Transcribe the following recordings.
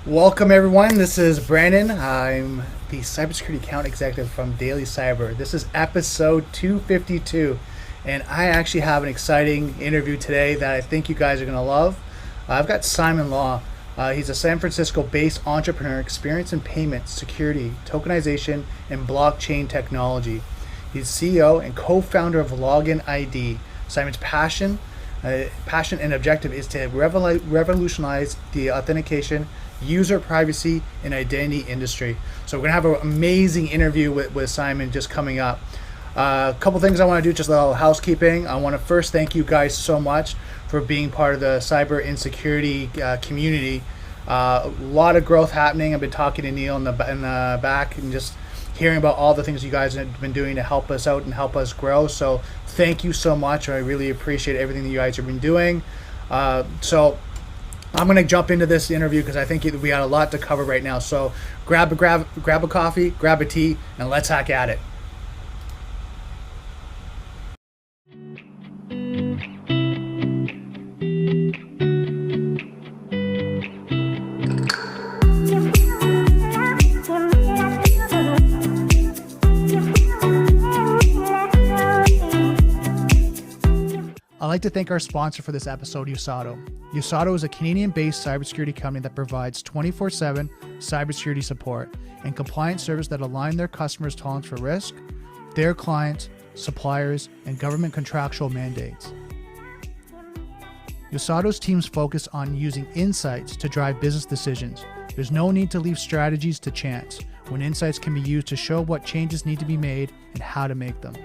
Welcome everyone, this is Brandon. I'm the cybersecurity account executive from DailyCyber. This is episode 252 and I actually have an exciting interview today that I think you guys are going to love. I've got Simon Law. He's a San Francisco-based entrepreneur experienced in payments, security, tokenization, and blockchain technology. He's CEO and co-founder of LoginID. Simon's passion and objective is to revolutionize the authentication, user privacy, and identity industry. So we're gonna have an amazing interview with Simon just coming up. A couple things I want to do, just a little housekeeping. I want to first thank you guys so much for being part of the cyber insecurity community. A lot of growth happening. I've been talking to Neil in the back and just hearing about all the things you guys have been doing to help us out and help us grow. So thank you so much. I really appreciate everything that you guys have been doing. So I'm going to jump into this interview because I think we got a lot to cover right now. So grab a coffee, grab a tea, and let's hack at it. I'd like to thank our sponsor for this episode, Usato. Usato is a Canadian-based cybersecurity company that provides 24/7 cybersecurity support and compliance service that align their customers' tolerance for risk, their clients, suppliers, and government contractual mandates. Usato's teams focus on using insights to drive business decisions. There's no need to leave strategies to chance, when insights can be used to show what changes need to be made and how to make them.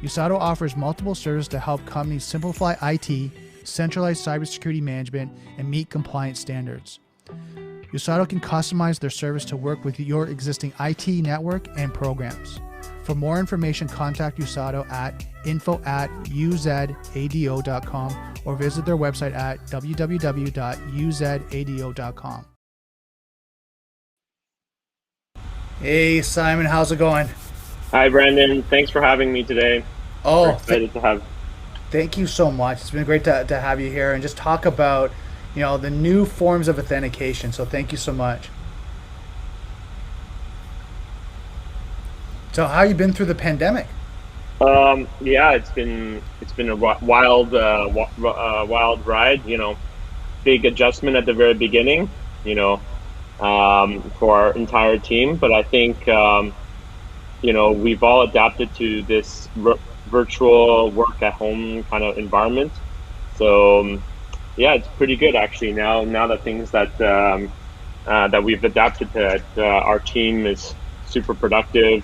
Usato offers multiple services to help companies simplify IT, centralize cybersecurity management, and meet compliance standards. Usato can customize their service to work with your existing IT network and programs. For more information, contact Usato at info@uzado.com or visit their website at www.uzado.com. Hey Simon, how's it going? Hi, Brandon. Thanks for having me today. Oh, excited to have. Thank you so much. It's been great to have you here and just talk about, the new forms of authentication. So thank you so much. So how you been through the pandemic? Yeah, it's been a wild ride. Big adjustment at the very beginning. For our entire team, but I think. We've all adapted to this virtual work at home kind of environment. So, yeah, it's pretty good actually now that things that we've adapted to, our team is super productive.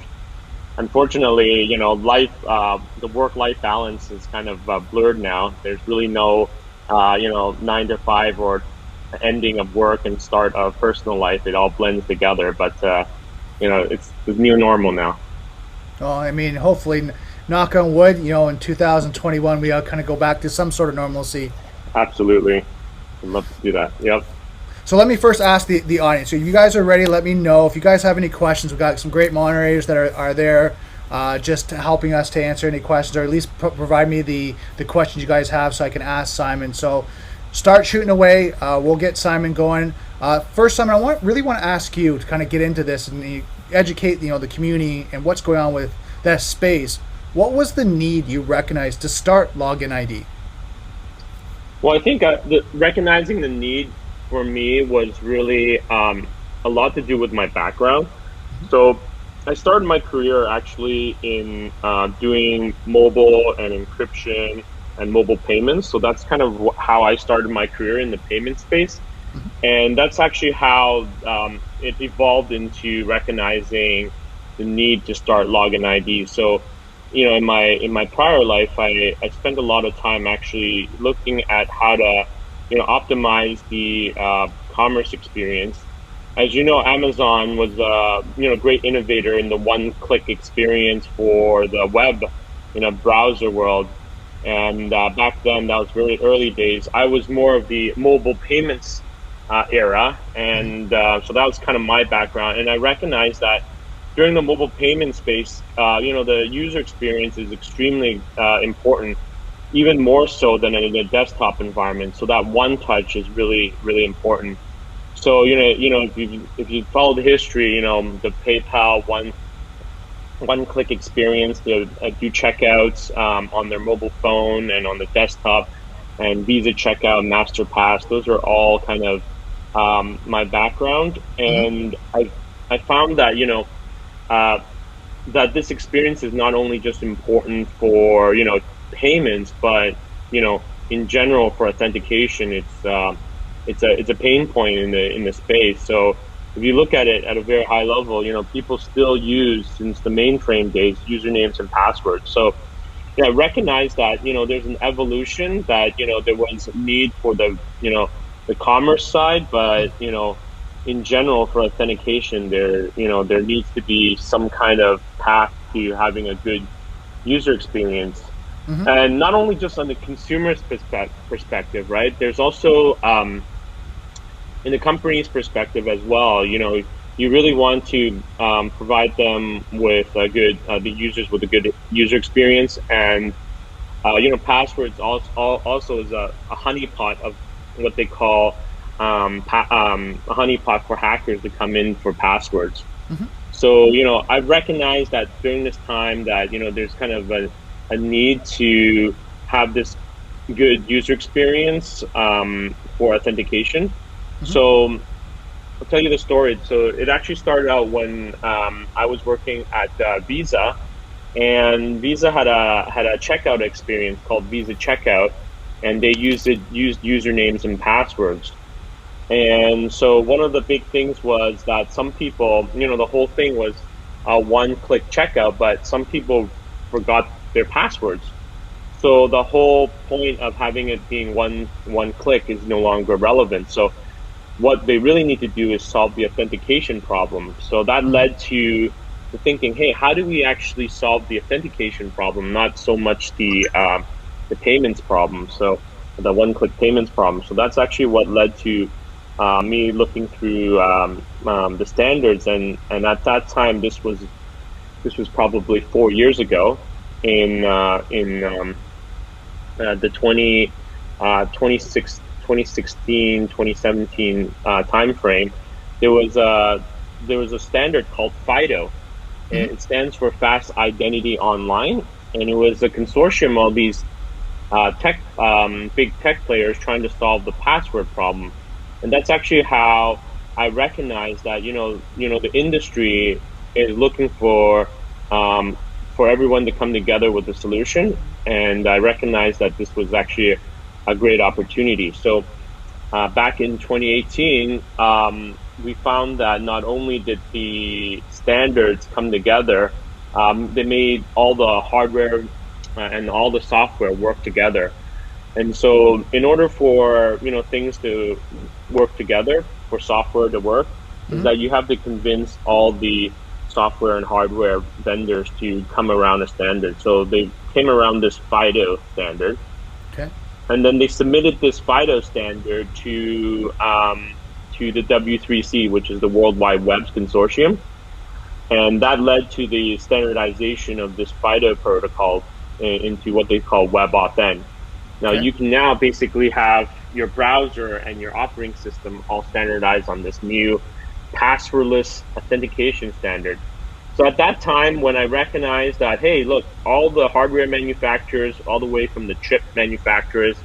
Unfortunately, the work-life balance is kind of blurred now. There's really no, 9 to 5 or ending of work and start of personal life. It all blends together, but it's the new normal now. Well, I mean, hopefully, knock on wood, in 2021, we kind of go back to some sort of normalcy. Absolutely. I'd love to do that. Yep. So let me first ask the audience. So if you guys are ready, let me know. If you guys have any questions, we've got some great moderators that are there just helping us to answer any questions, or at least provide me the questions you guys have so I can ask Simon. So start shooting away. We'll get Simon going. First, Simon, I really want to ask you to kind of get into this and educate the community and what's going on with that space. What was the need you recognized to start LoginID? Well, I think recognizing the need for me was really a lot to do with my background. Mm-hmm. So I started my career actually in doing mobile and encryption and mobile payments. So that's kind of how I started my career in the payment space. Mm-hmm. And that's actually how it evolved into recognizing the need to start LoginID. So, in my prior life, I spent a lot of time actually looking at how to, optimize the commerce experience. As you know, Amazon was a great innovator in the one-click experience for the web, browser world. And back then, that was very early days. I was more of the mobile payments era, and so that was kind of my background. And I recognized that during the mobile payment space, the user experience is extremely important, even more so than in a desktop environment. So that one touch is really, really important. So if you follow the history, the PayPal one click experience to do checkouts on their mobile phone and on the desktop, and Visa checkout, MasterPass. Those are all kind of my background, and I found that that this experience is not only just important for payments, but in general for authentication. It's a pain point in the space. So if you look at it at a very high level, people still use, since the mainframe days, usernames and passwords. So I recognize that there's an evolution, that there was a need for the commerce side, but in general for authentication, there needs to be some kind of path to having a good user experience. And not only just on the consumer's perspective, right? There's also in the company's perspective as well. You really want to provide them with a good the users with a good user experience, and passwords also is a honeypot of what they call a honeypot for hackers to come in for passwords. So I've recognized that during this time that there's kind of a need to have this good user experience for authentication. So I'll tell you the story. So it actually started out when I was working at Visa, and Visa had a checkout experience called Visa Checkout, and they used usernames and passwords. And so one of the big things was that some people, the whole thing was a one-click checkout, but some people forgot their passwords. So the whole point of having it being one click is no longer relevant. So what they really need to do is solve the authentication problem. So that led to thinking, hey, how do we actually solve the authentication problem, not so much the payments problem, so the one-click payments problem. So that's actually what led to me looking through the standards, and at that time, this was probably 4 years ago, in the 2016, 2017 time frame. There was a standard called FIDO, and it stands for Fast Identity Online, and it was a consortium of these big tech players trying to solve the password problem. And that's actually how I recognized that the industry is looking for everyone to come together with a solution, and I recognized that this was actually a great opportunity. So back in 2018, we found that not only did the standards come together, they made all the hardware and all the software work together. And so in order for things to work together, for software to work, is that you have to convince all the software and hardware vendors to come around a standard. So they came around this FIDO standard. Okay. And then they submitted this FIDO standard to the W3C, which is the World Wide Web Consortium. And that led to the standardization of this FIDO protocol into what they call WebAuthn. Now, you can now basically have your browser and your operating system all standardized on this new passwordless authentication standard. So at that time, when I recognized that, hey, look, all the hardware manufacturers, all the way from the chip manufacturers,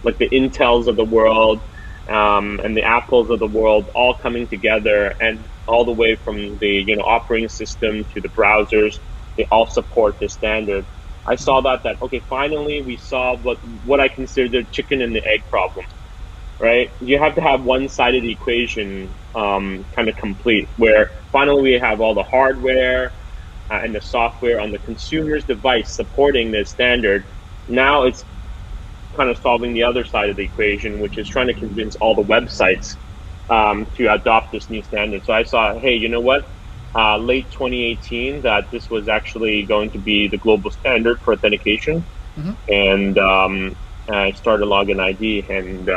like the Intels of the world and the Apples of the world, all coming together, and all the way from the operating system to the browsers, they all support this standard. I saw that okay, finally we solved what I consider the chicken and the egg problem, right? You have to have one side of the equation kind of complete, where finally we have all the hardware and the software on the consumer's device supporting this standard. Now it's kind of solving the other side of the equation, which is trying to convince all the websites to adopt this new standard. So I saw, hey, you know what? Late 2018, that this was actually going to be the global standard for authentication. And I started LoginID, and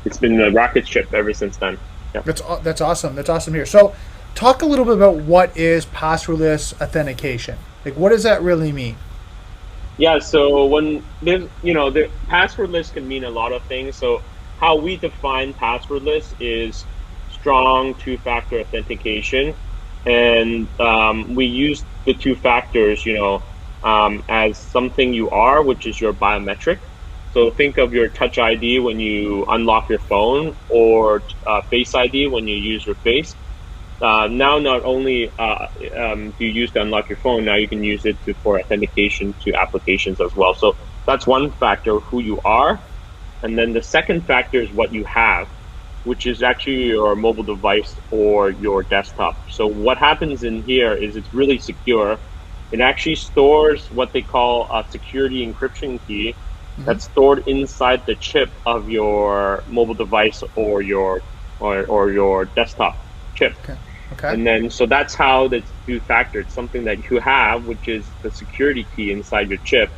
it's been a rocket ship ever since then. Yeah. That's awesome. That's awesome here. So talk a little bit about what is passwordless authentication. Like, what does that really mean? Yeah, so when there's, the passwordless can mean a lot of things. So how we define passwordless is strong two-factor authentication, and we use the two factors, as something you are, which is your biometric. So think of your Touch ID when you unlock your phone, or Face ID when you use your face. Now, not only do you use to unlock your phone, now you can use it for authentication to applications as well. So that's one factor, who you are. And then the second factor is what you have, which is actually your mobile device or your desktop. So what happens in here is it's really secure. It actually stores what they call a security encryption key that's stored inside the chip of your mobile device or your desktop chip. Okay. And then, so that's how the two-factor, it's something that you have, which is the security key inside your chip,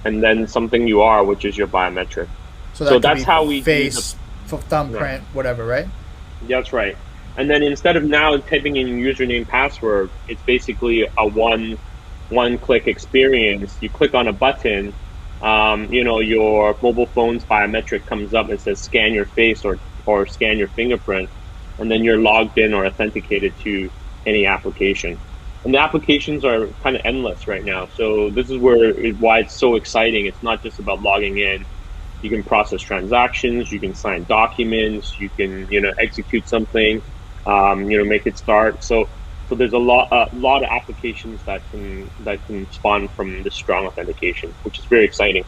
and then something you are, which is your biometric. So that's how we face, thumbprint, whatever, right? That's right. And then instead of now typing in username, password, it's basically a one-click experience. You click on a button, your mobile phone's biometric comes up and says scan your face or scan your fingerprint, and then you're logged in or authenticated to any application. And the applications are kind of endless right now. So this is why it's so exciting. It's not just about logging in. You can process transactions, you can sign documents, you can execute something, make it start. So there's a lot of applications that can spawn from this strong authentication, which is very exciting.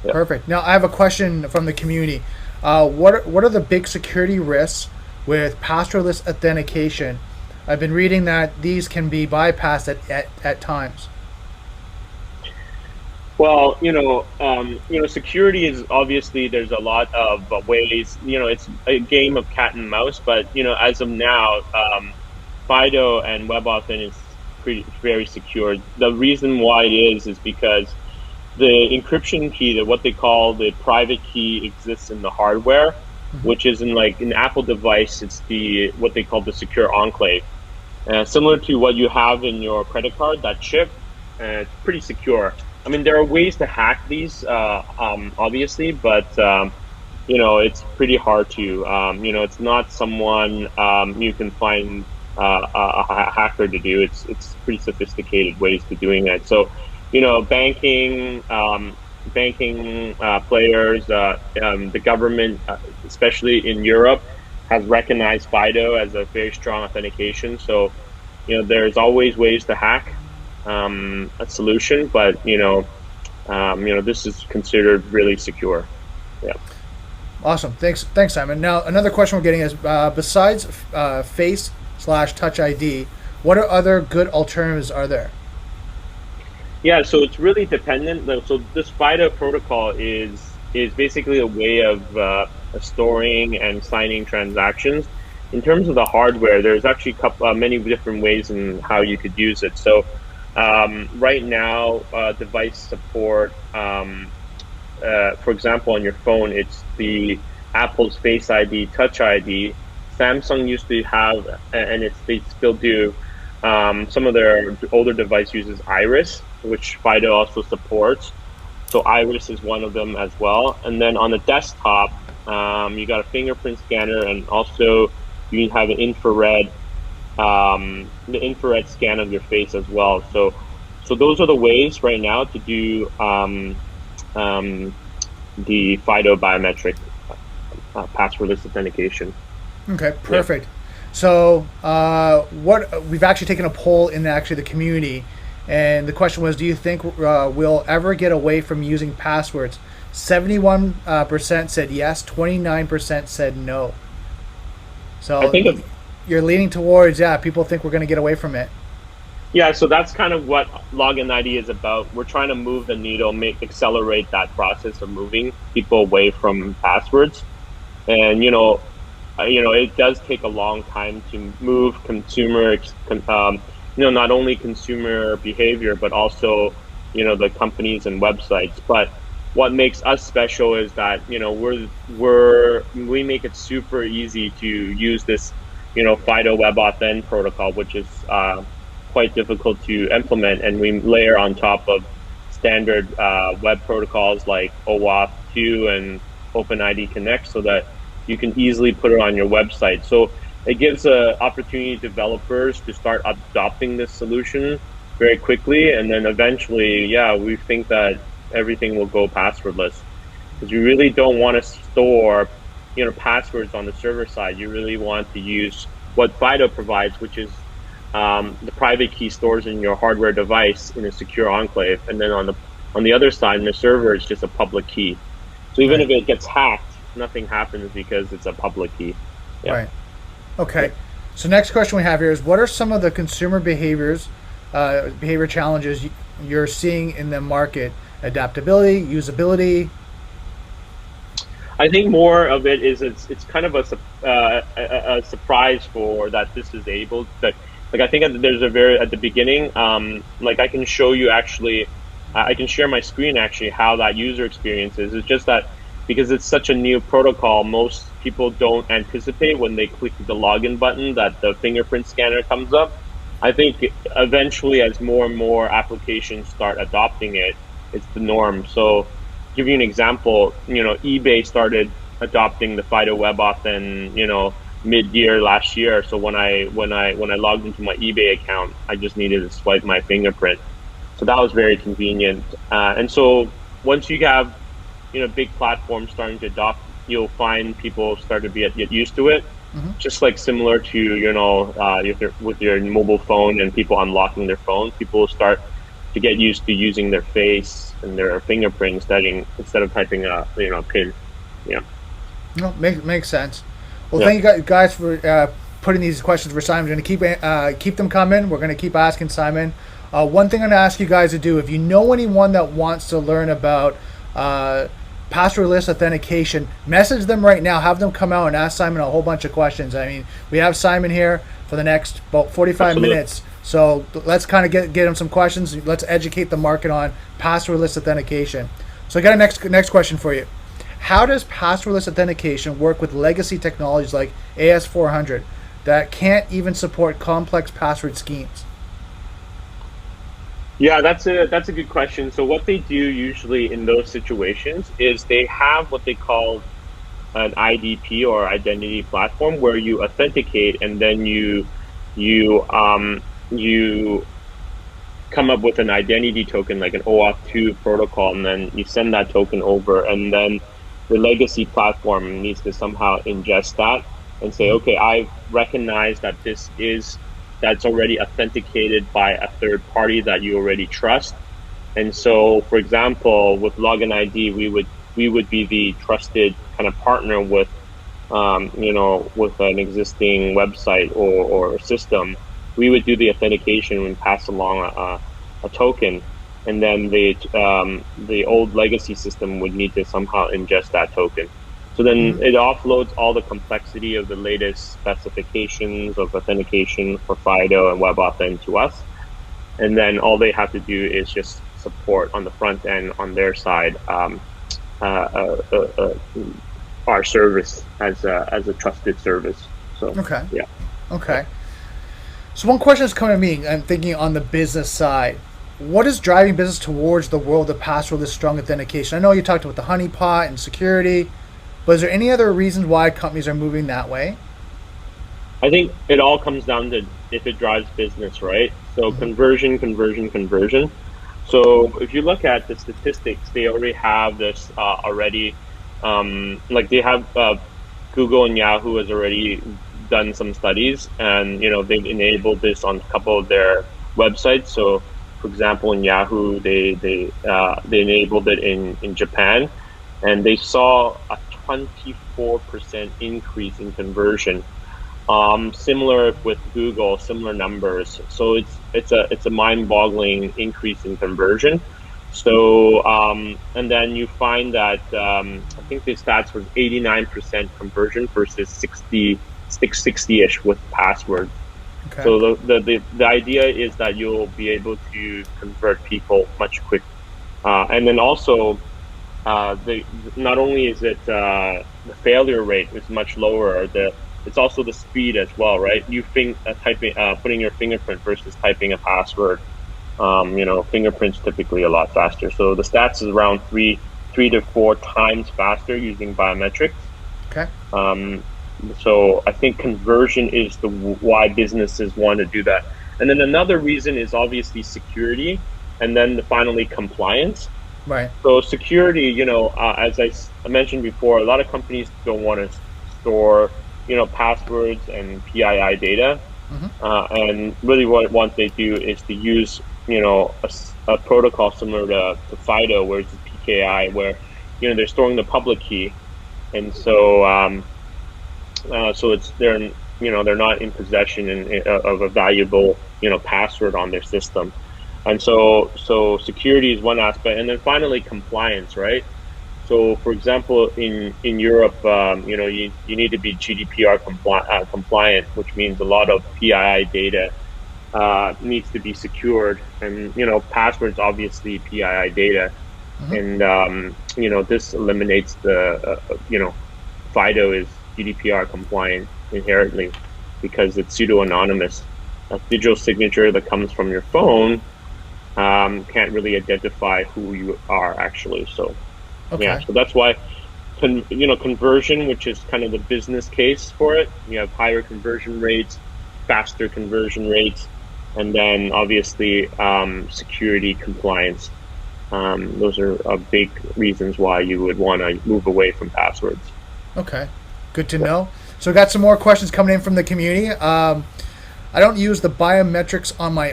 Yeah. Perfect. Now I have a question from the community. What are the big security risks with passwordless authentication? I've been reading that these can be bypassed at times. Well, security is obviously, there's a lot of ways. It's a game of cat and mouse. But as of now, FIDO and WebAuthn is very secure. The reason why it is because the encryption key, what they call the private key, exists in the hardware, which is in an Apple device. It's what they call the secure enclave, similar to what you have in your credit card. That chip, it's pretty secure. I mean, there are ways to hack these, obviously, but it's pretty hard to. It's not someone you can find a hacker to do. It's pretty sophisticated ways to doing it. So, banking players, the government, especially in Europe, has recognized FIDO as a very strong authentication. So, there's always ways to hack a solution, but this is considered really secure. Yeah. Awesome. Thanks, Simon. Now, another question we're getting is, besides Face/Touch ID, what other good alternatives are there? Yeah, so it's really dependent. So this FIDO protocol is basically a way of storing and signing transactions. In terms of the hardware, there's actually many different ways in how you could use it. So right now, device support, for example, on your phone, it's the Apple's Face ID, Touch ID. Samsung used to have, and they still do, some of their older device uses Iris, which FIDO also supports. So Iris is one of them as well. And then on the desktop, you got a fingerprint scanner, and also you have an infrared, the infrared scan of your face as well. So those are the ways right now to do the FIDO biometric passwordless authentication. Okay, perfect. Yeah. So we've actually taken a poll in the community, and the question was, do you think we'll ever get away from using passwords? 71% said yes, 29% said no. So I think you're leaning towards, people think we're going to get away from it. Yeah, so that's kind of what LoginID is about. We're trying to move the needle, accelerate that process of moving people away from passwords. And, it does take a long time to move consumer, not only consumer behavior, but also, the companies and websites. But what makes us special is that, we make it super easy to use this, FIDO WebAuthn protocol, which is quite difficult to implement, and we layer on top of standard web protocols like OAuth 2 and OpenID Connect so that you can easily put it on your website. So it gives an opportunity to developers to start adopting this solution very quickly, and then eventually, we think that everything will go passwordless, because you really don't want to store, passwords on the server side. You really want to use what FIDO provides, which is the private key stores in your hardware device in a secure enclave, and then on the other side in the server, it's just a public key. So even if it gets hacked, nothing happens because it's a public key. Yeah. Right. Okay. So next question we have here is, what are some of the consumer behavior challenges you're seeing in the market? Adaptability, usability? I think more of it is it's kind of a surprise for that this is able. That I think there's at the beginning, I can show you actually, I can share my screen actually how that user experience is. It's just that because it's such a new protocol, most people don't anticipate when they click the login button that the fingerprint scanner comes up. I think eventually, as more and more applications start adopting it, it's the norm. So, give you an example, eBay started adopting the FIDO WebAuthn, mid-year last year. So when I logged into my eBay account, I just needed to swipe my fingerprint. So that was very convenient. And so once you have, big platforms starting to adopt, you'll find people start to get used to it. Mm-hmm. Just like similar to, with your mobile phone and people unlocking their phone, people will start to get used to using their face and their fingerprint instead of typing a PIN. Yeah. No, makes sense. Well, thank you guys for putting these questions for Simon. We're going to keep them coming. We're going to keep asking Simon. One thing I'm going to ask you guys to do, if you know anyone that wants to learn about passwordless authentication, message them right now. Have them come out and ask Simon a whole bunch of questions. I mean, we have Simon here for the next about 45 minutes. So let's kind of get him some questions. Let's educate the market on passwordless authentication. So I got a next question for you. How does passwordless authentication work with legacy technologies like AS400 that can't even support complex password schemes? Yeah, that's a good question. So what they do usually in those situations is they have what they call an IDP or identity platform where you authenticate and then you come up with an identity token like an OAuth 2 protocol, and then you send that token over, and then the legacy platform needs to somehow ingest that and say, okay, I recognize that that's already authenticated by a third party that you already trust. And so, for example, with LoginID, we would be the trusted kind of partner with, with an existing website or system. We would do the authentication and pass along a token, and then the old legacy system would need to somehow ingest that token. So then it offloads all the complexity of the latest specifications of authentication for FIDO and WebAuthn to us. And then all they have to do is just support on the front end on their side our service as a trusted service. So okay. Yeah. Okay. So one question is coming to me, I'm thinking on the business side. What is driving business towards the world of passwordless strong authentication? I know you talked about the honeypot and security, but is there any other reasons why companies are moving that way? I think it all comes down to if it drives business, right? So conversion. So if you look at the statistics, they already have this already. Like they have Google and Yahoo has already done some studies, and they've enabled this on a couple of their websites. So for example, in Yahoo, they enabled it in Japan, and they saw a 24% increase in conversion. Similar with Google, similar numbers. So it's a mind-boggling increase in conversion. So and then you find that I think the stats was 89% conversion versus 60-ish with password. Okay. So the idea is that you'll be able to convert people much quicker, and then also not only is it the failure rate is much lower, it's also the speed as well, right? You putting your fingerprint versus typing a password. Fingerprints typically a lot faster. So the stats is around 3 to 4 times faster using biometrics. Okay. So I think conversion is the why businesses want to do that. And then another reason is obviously security, and then finally compliance. Right. So security, as I mentioned before, a lot of companies don't want to store, passwords and PII data. And really what they do is to use, a protocol similar to FIDO, where it's PKI, where, they're storing the public key. And so, so they're not in possession of a valuable, password on their system. And so security is one aspect, and then finally compliance, right? So, for example, in Europe, you need to be GDPR compliant, which means a lot of PII data needs to be secured, and passwords obviously PII data, and this eliminates the FIDO is GDPR compliant inherently because it's pseudo-anonymous. A digital signature that comes from your phone can't really identify who you are actually. So, so that's why, conversion, which is kind of the business case for it. You have higher conversion rates, faster conversion rates, and then obviously security compliance. Those are big reasons why you would want to move away from passwords. Okay, good to know. So, got some more questions coming in from the community. I don't use the biometrics on my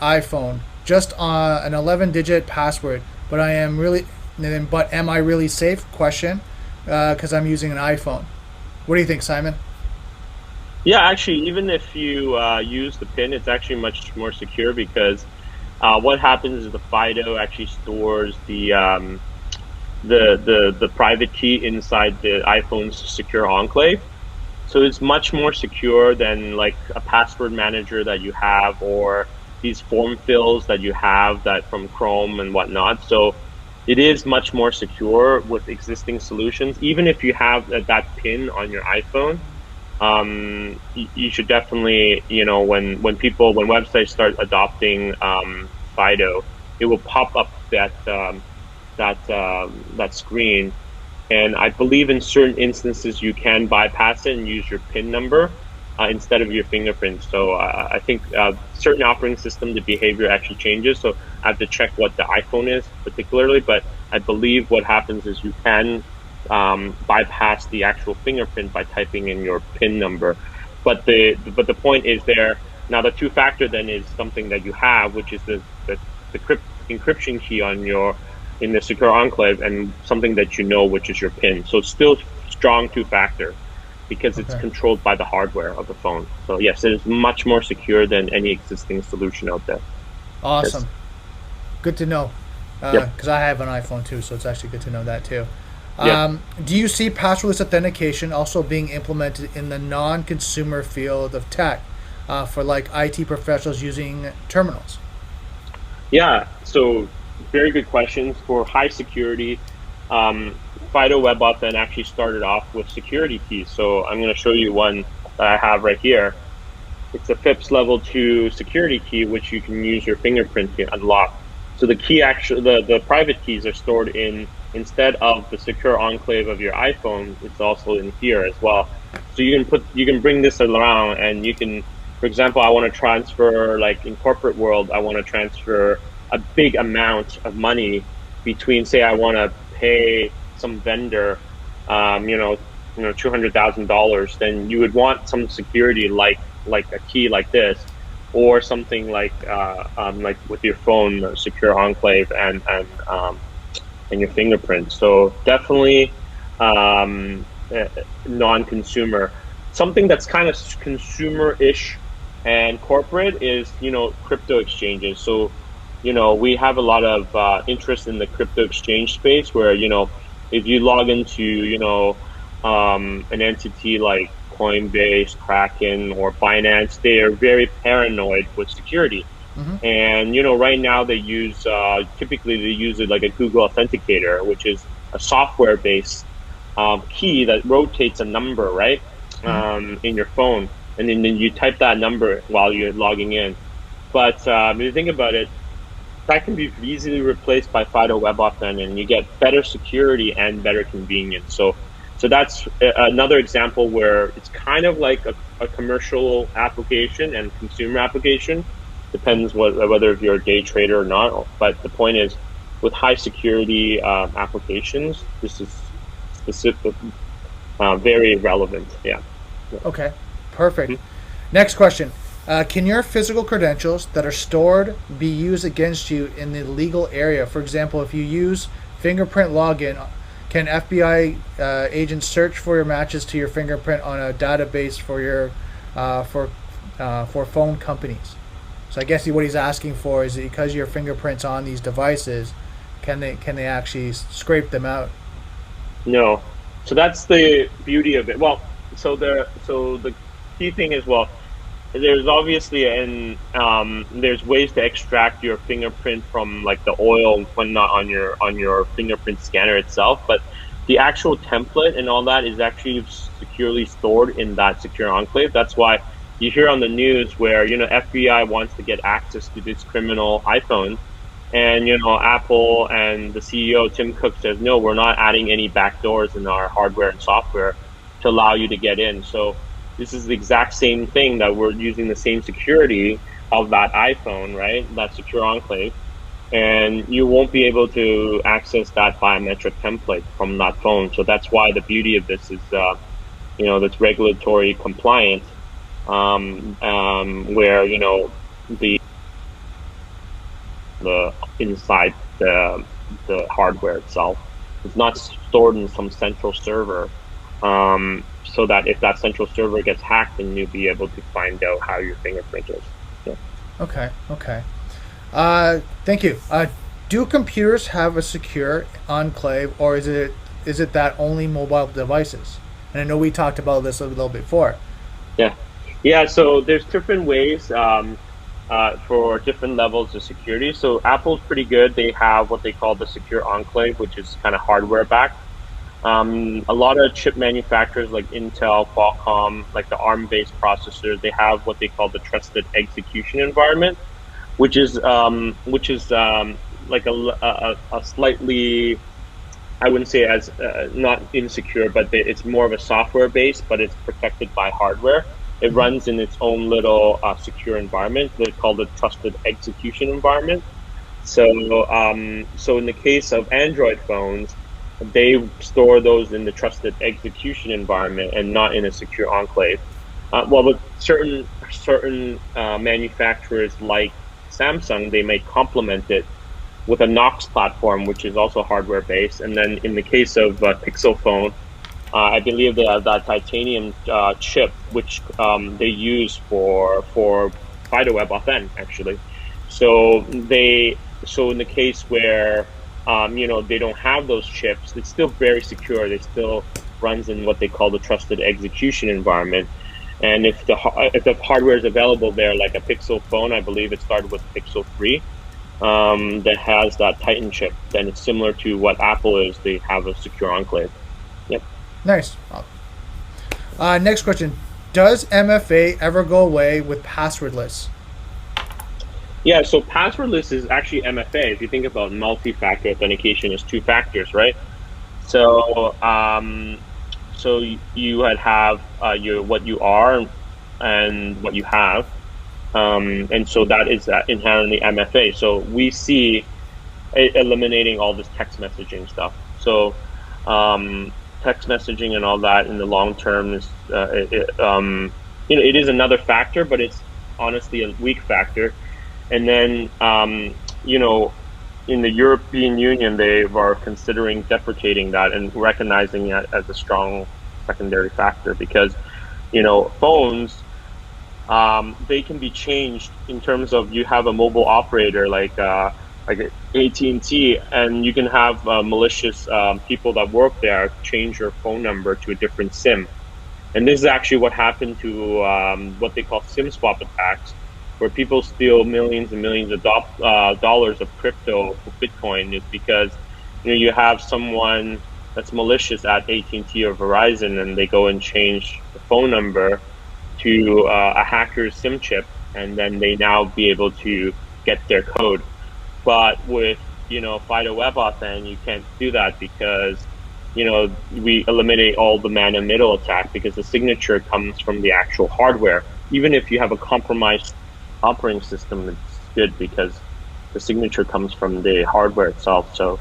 iPhone, just an 11-digit password. But am I really safe? Question, because I'm using an iPhone. What do you think, Simon? Yeah, actually, even if you use the PIN, it's actually much more secure because what happens is the FIDO actually stores the private key inside the iPhone's secure enclave. So it's much more secure than like a password manager that you have, or these form fills that you have that from Chrome and whatnot. So it is much more secure with existing solutions. Even if you have that PIN on your iPhone, you should definitely, when websites start adopting FIDO, it will pop up that screen. And I believe in certain instances you can bypass it and use your PIN number instead of your fingerprint. So I think certain operating system, the behavior actually changes. So I have to check what the iPhone is particularly, but I believe what happens is you can bypass the actual fingerprint by typing in your PIN number. But the point is there. Now the two-factor then is something that you have, which is the encryption key in the secure enclave, and something that which is your PIN. So it's still strong two-factor because it's controlled by the hardware of the phone. So yes, it is much more secure than any existing solution out there. Awesome. Yes. Good to know. Because I have an iPhone too, so it's actually good to know that too. Do you see passwordless authentication also being implemented in the non-consumer field of tech for like IT professionals using terminals? Yeah, so very good questions. For high security, FIDO WebAuthn actually started off with security keys. So I'm going to show you one that I have right here. It's a FIPS level 2 security key, which you can use your fingerprint to unlock. So the key the private keys are stored instead of the secure enclave of your iPhone, it's also in here as well. So you can bring this around, and you can, for example, I want to transfer, like in corporate world, I want to transfer a big amount of money between, say, I want to pay some vendor, $200,000, then you would want some security like a key like this, or something like with your phone, secure enclave and your fingerprint. So definitely non-consumer. Something that's kind of consumer-ish and corporate is crypto exchanges. So we have a lot of interest in the crypto exchange space, where if you log into an entity like Coinbase, Kraken, or Binance, they are very paranoid with security. And right now they use typically they use it like a Google Authenticator, which is a software-based key that rotates a number, right, in your phone, and then you type that number while you're logging in. But if you think about it, that can be easily replaced by FIDO WebAuthn, and you get better security and better convenience. So that's another example where it's kind of like a commercial application and consumer application. Depends whether if you're a day trader or not. But the point is, with high security applications, this is specific, very relevant. Yeah. Okay, perfect. Next question. Can your physical credentials that are stored be used against you in the legal area? For example, if you use fingerprint login, can FBI agents search for your matches to your fingerprint on a database for your for phone companies? So I guess what he's asking for is because your fingerprints on these devices, can they actually scrape them out? No. So that's the beauty of it. Well, so the key thing is, well, there's obviously there's ways to extract your fingerprint from like the oil and whatnot on your fingerprint scanner itself, but the actual template and all that is actually securely stored in that secure enclave. That's why you hear on the news where FBI wants to get access to this criminal iPhone, and Apple and the CEO Tim Cook says, no, we're not adding any backdoors in our hardware and software to allow you to get in. So this is the exact same thing, that we're using the same security of that iPhone, right? That secure enclave. And you won't be able to access that biometric template from that phone. So that's why the beauty of this is, that's regulatory compliant, where, the inside the hardware itself is not stored in some central server. So that if that central server gets hacked, then you'll be able to find out how your fingerprint is. Yeah. Okay. Thank you. Do computers have a secure enclave, or is it that only mobile devices? And I know we talked about this a little before. Yeah. So there's different ways for different levels of security. So Apple's pretty good. They have what they call the secure enclave, which is kind of hardware backed. A lot of chip manufacturers like Intel, Qualcomm, like the ARM-based processors, they have what they call the trusted execution environment, which is like a slightly, I wouldn't say as not insecure, but it's more of a software base, but it's protected by hardware. It runs in its own little secure environment. They call it trusted execution environment. So in the case of Android phones, they store those in the trusted execution environment and not in a secure enclave. With certain manufacturers like Samsung, they may complement it with a Knox platform, which is also hardware based. And then in the case of Pixel phone, I believe they have that titanium chip, which they use for FIDO WebAuthn actually. So in the case where they don't have those chips, it's still very secure. It still runs in what they call the trusted execution environment. And if the hardware is available there, like a Pixel phone, I believe it started with Pixel 3, that has that Titan chip, then it's similar to what Apple is. They have a secure enclave. Yep. Nice. Next question. Does MFA ever go away with passwordless? Yeah, so passwordless is actually MFA. If you think about multi-factor authentication, is 2 factors, right? So you would have what you are and what you have, and so that is inherently MFA. So we see it eliminating all this text messaging stuff. So text messaging and all that in the long term is it is another factor, but it's honestly a weak factor. And then, in the European Union, they are considering deprecating that and recognizing it as a strong secondary factor because, phones, they can be changed in terms of you have a mobile operator like AT&T, and you can have malicious people that work there change your phone number to a different SIM. And this is actually what happened to what they call SIM swap attacks, where people steal millions and millions of dollars of crypto for Bitcoin, is because you have someone that's malicious at AT&T or Verizon, and they go and change the phone number to a hacker's SIM chip, and then they now be able to get their code. But with, FIDO WebAuthn, you can't do that because, we eliminate all the man in middle attack because the signature comes from the actual hardware. Even if you have a compromised operating system, it's good because the signature comes from the hardware itself. So,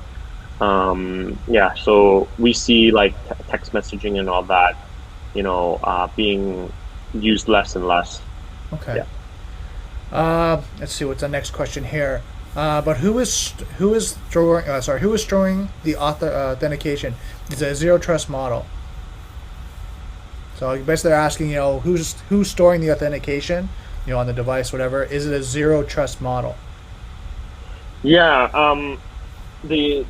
so we see like text messaging and all that, being used less and less. Okay. Yeah. Let's see what's the next question here. But who is storing the authentication? It's a zero trust model. So basically, they're asking, who's storing the authentication, on the device, whatever. Is it a zero trust model? Yeah. The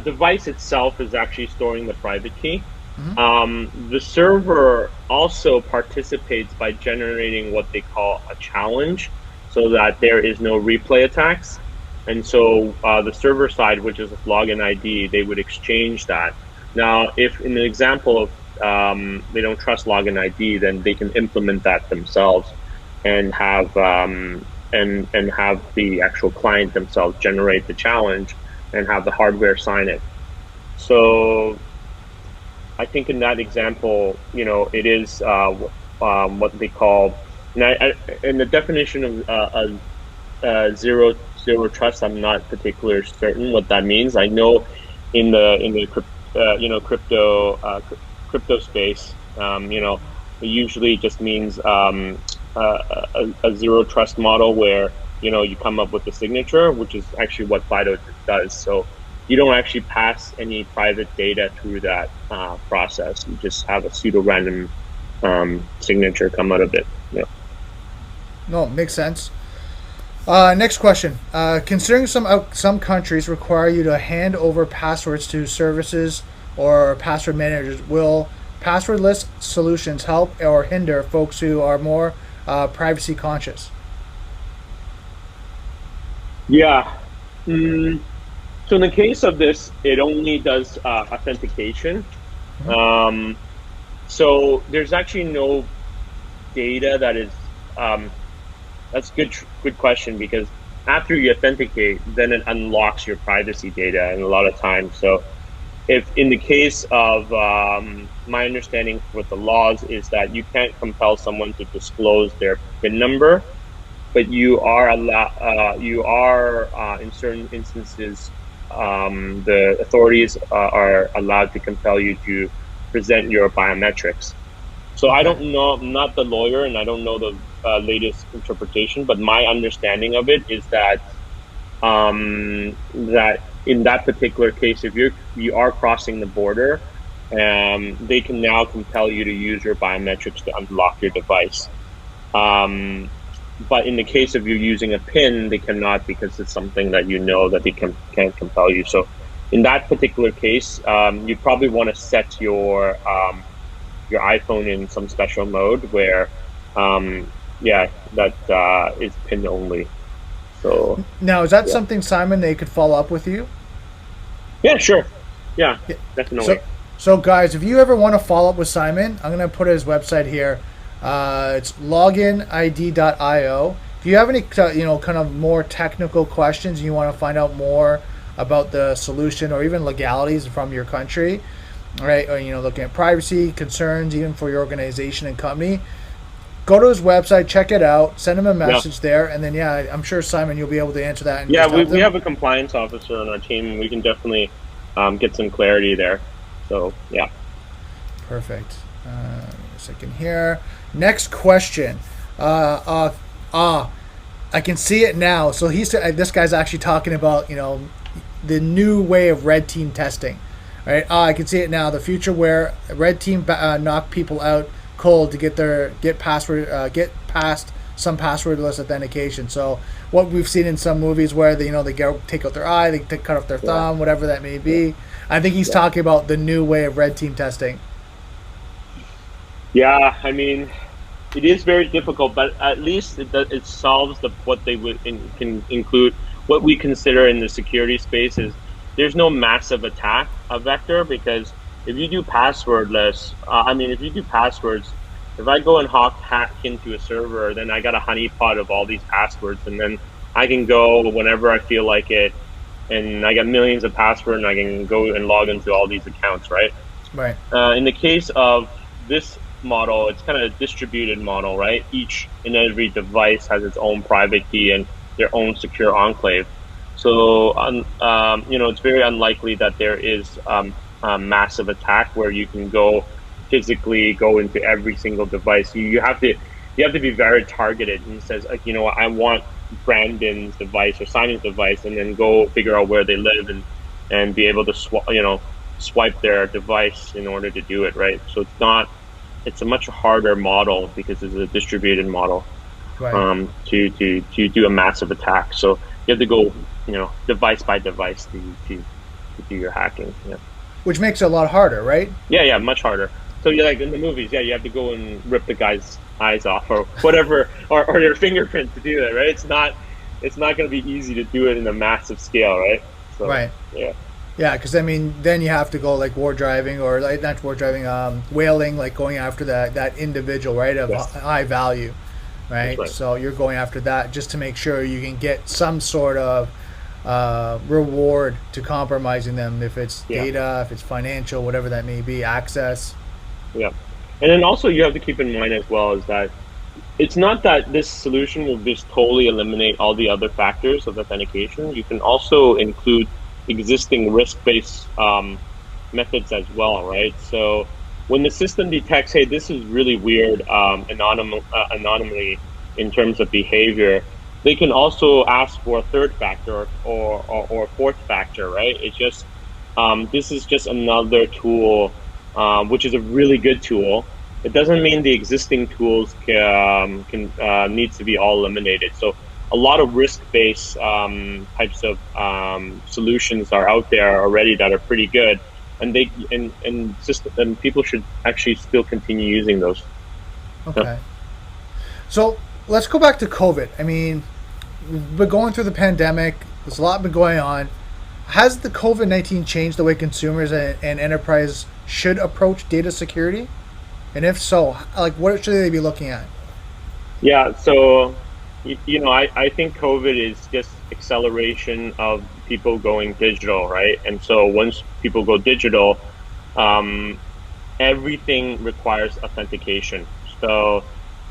device itself is actually storing the private key. Mm-hmm. The server also participates by generating what they call a challenge, so that there is no replay attacks. And so the server side, which is LoginID, they would exchange that. Now, if in the example of they don't trust LoginID, then they can implement that themselves and have have the actual client themselves generate the challenge and have the hardware sign it. So I think in that example, it is what they call, and the definition of zero trust, I'm not particularly certain what that means. I know in the crypto space, it usually just means a zero trust model where you come up with the signature, which is actually what FIDO does. So you don't actually pass any private data through that process. You just have a pseudo-random signature come out of it. Yeah. No, makes sense. Next question. Considering some countries require you to hand over passwords to services or password managers, will passwordless solutions help or hinder folks who are more privacy conscious? Yeah. So in the case of this, it only does authentication. Mm-hmm. So there's actually no data that is. That's good question, because after you authenticate, then it unlocks your privacy data, and a lot of times. So, if in the case of my understanding with the laws is that you can't compel someone to disclose their PIN number, but you are in certain instances, the authorities are allowed to compel you to present your biometrics. So I don't know, I'm not the lawyer, and I don't know the latest interpretation, but my understanding of it is that that in that particular case, if you are crossing the border, they can now compel you to use your biometrics to unlock your device. But in the case of you using a PIN, they cannot, because it's something that that they can't compel you. So in that particular case, you'd probably want to set your iPhone in some special mode where, that is PIN only. So now, is that something, Simon, they could follow up with you? Yeah, sure. Yeah, definitely. So guys, if you ever want to follow up with Simon, I'm going to put his website here. It's loginid.io. If you have any, kind of more technical questions, and you want to find out more about the solution or even legalities from your country, right? Or, looking at privacy concerns, even for your organization and company, go to his website, check it out, send him a message there, and then, I'm sure, Simon, you'll be able to answer that. And we have a compliance officer on our team, and we can definitely get some clarity there. So, yeah. Perfect. A second here. Next question. I can see it now. So this guy's actually talking about, the new way of red team testing. Right? I can see it now. The future where red team knock people out cold to get past some passwordless authentication. So what we've seen in some movies where they take out their eye, they cut off their thumb, whatever that may be. I think he's talking about the new way of red team testing. Yeah, I mean, it is very difficult, but at least it solves what they can include. What we consider in the security space is there's no massive attack vector, because if you do passwordless, if you do passwords, if I go and hack into a server, then I got a honeypot of all these passwords, and then I can go whenever I feel like it, and I got millions of passwords, and I can go and log into all these accounts, right? Right. In the case of this model, it's kind of a distributed model, right? Each and every device has its own private key and their own secure enclave. So, it's very unlikely that there is a massive attack where you can physically go into every single device. You have to be very targeted, and says, like, I want Brandon's device or Simon's device, and then go figure out where they live and be able to swipe their device in order to do it, right? So it's a much harder model because it's a distributed model, Right. to do a massive attack. So you have to go, device by device to do your hacking. Yeah. Which makes it a lot harder, right? Yeah, much harder. So you like in the movies, you have to go and rip the guy's eyes off or whatever, or their fingerprint to do that, right? It's not going to be easy to do it in a massive scale, right? So, Right. Yeah. Yeah, because then you have to go like war driving, or like not war driving, whaling, like going after that individual, right, of Yes. high value, right? That's right. So you're going after that just to make sure you can get some sort of reward to compromising them, if it's data, if it's financial, whatever that may be, access. Yeah. And then also you have to keep in mind as well is that it's not that this solution will just totally eliminate all the other factors of authentication. You can also include existing risk-based methods as well, right? So when the system detects, hey, this is really weird anomaly in terms of behavior, they can also ask for a third factor or fourth factor, right? It's just this is just another tool, which is a really good tool. It doesn't mean the existing tools can needs to be all eliminated. So a lot of risk-based types of solutions are out there already that are pretty good, and people should actually still continue using those. Okay. So let's go back to COVID. I mean, we've been going through the pandemic. There's a lot been going on. Has the COVID-19 changed the way consumers and enterprise should approach data security? And if so, like, what should they be looking at? Yeah, so I think COVID is just acceleration of people going digital, right? And so once people go digital, everything requires authentication. So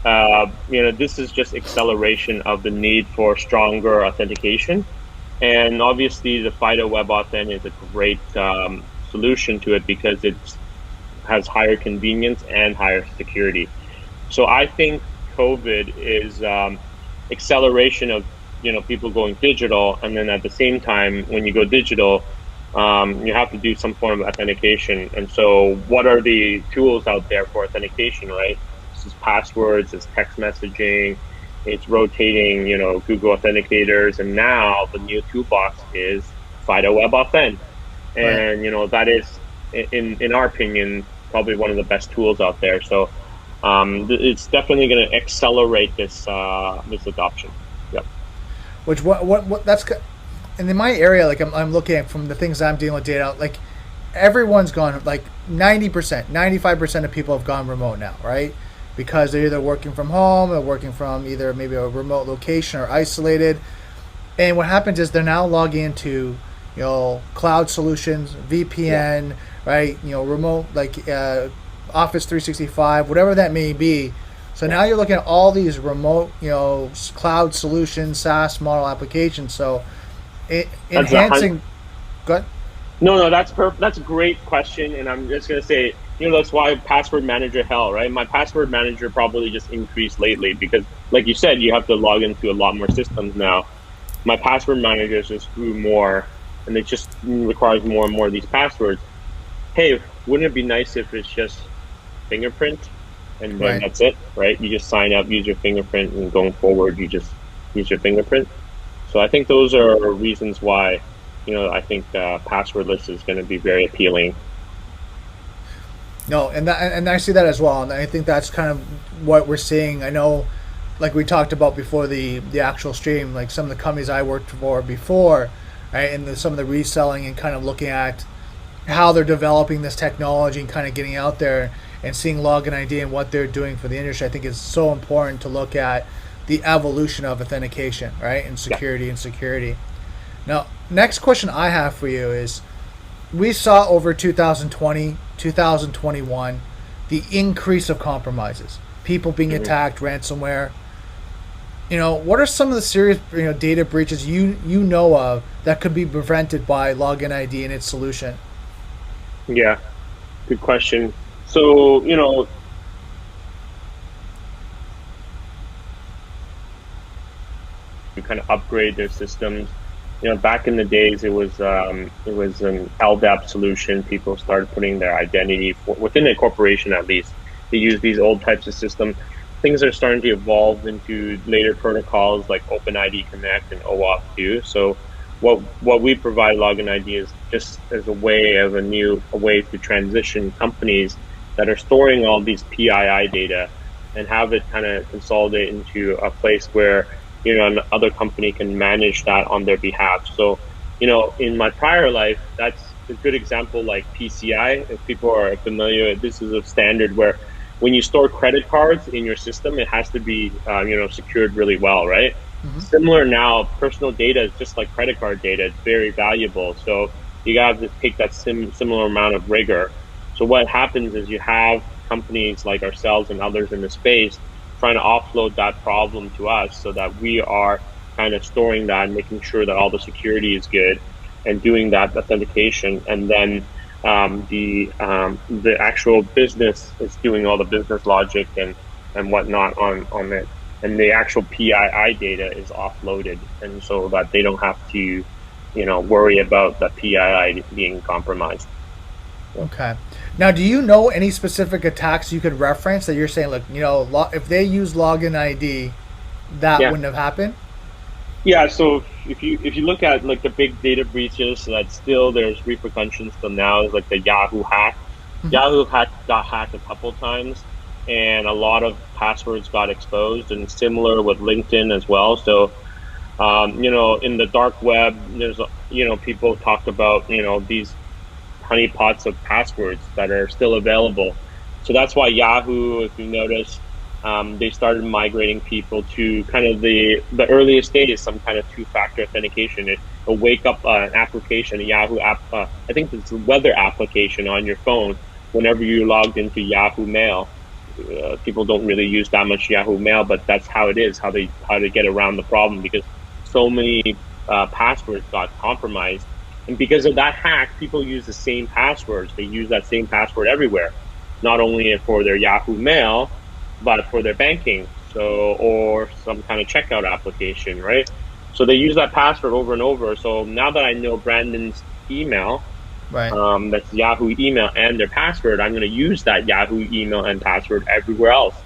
this is just acceleration of the need for stronger authentication. And obviously the FIDO WebAuthn is a great solution to it because it has higher convenience and higher security. So I think COVID is acceleration of people going digital, and then at the same time, when you go digital, you have to do some form of authentication. And so what are the tools out there for authentication, right? This is passwords, it's text messaging, it's rotating, Google authenticators, and now the new toolbox is FIDO WebAuthn. And that is, in our opinion, probably one of the best tools out there. So it's definitely going to accelerate this adoption. Yep. Which what that's, and in my area, like I'm looking at from the things I'm dealing with data, like everyone's gone, like 90%, 95% of people have gone remote now, right? Because they're either working from home or working from either maybe a remote location or isolated. And what happens is they're now logging into, cloud solutions, VPN, right? Remote, like Office 365, whatever that may be. So now you're looking at all these remote, cloud solutions, SaaS model applications. So enhancing. Go ahead. No, that's perfect. That's a great question, and I'm just gonna say, that's why password manager right? My password manager probably just increased lately because, like you said, you have to log into a lot more systems now. My password manager just grew more, and it just requires more and more of these passwords. Hey, wouldn't it be nice if it's just fingerprint, and then that's it, right? You just sign up, use your fingerprint, and going forward, you just use your fingerprint. So I think those are reasons why, I think passwordless is going to be very appealing. No, and I see that as well, and I think that's kind of what we're seeing. I know, like we talked about before the actual stream, like some of the companies I worked for before, right, and some of the reselling and kind of looking at how they're developing this technology and kind of getting out there and seeing LoginID and what they're doing for the industry. I think it's so important to look at the evolution of authentication, right? And security. Now, next question I have for you is, we saw over 2020, 2021, the increase of compromises, people being attacked, ransomware. What are some of the serious data breaches you know of that could be prevented by LoginID and its solution? Yeah, good question. So, you kind of upgrade their systems. Back in the days, it was an LDAP solution. People started putting their identity within a corporation, at least. They use these old types of systems. Things are starting to evolve into later protocols like OpenID Connect and OAuth 2. So what we provide LoginID is just as a way to transition companies that are storing all these PII data and have it kind of consolidate into a place where another company can manage that on their behalf. So, in my prior life, that's a good example, like PCI. If people are familiar, this is a standard where when you store credit cards in your system, it has to be, secured really well, right? Mm-hmm. Similar now, personal data is just like credit card data. It's very valuable. So you got to take that similar amount of rigor. So what happens is you have companies like ourselves and others in the space trying to offload that problem to us so that we are kind of storing that and making sure that all the security is good and doing that authentication. And then the actual business is doing all the business logic and whatnot on it. And the actual PII data is offloaded. And so that they don't have to, worry about the PII being compromised. Okay. Now, do you know any specific attacks you could reference that you're saying, look, if they use LoginID, that wouldn't have happened? Yeah. So if you look at like the big data breaches that still there's repercussions till now, is like the Yahoo hack. Mm-hmm. Yahoo got hacked a couple times, and a lot of passwords got exposed, and similar with LinkedIn as well. So, in the dark web, there's people talk about these honeypots of passwords that are still available. So that's why Yahoo, if you notice, they started migrating people to kind of the earliest days, some kind of two-factor authentication. It'll wake up an application, a Yahoo app, I think it's a weather application on your phone whenever you logged into Yahoo Mail. People don't really use that much Yahoo Mail, but that's how it is, how they get around the problem, because so many passwords got compromised. And because of that hack, people use the same passwords. They use that same password everywhere, not only for their Yahoo Mail, but for their banking, or some kind of checkout application, right? So they use that password over and over. So now that I know Brandon's email, right, that's Yahoo email and their password, I'm going to use that Yahoo email and password everywhere else.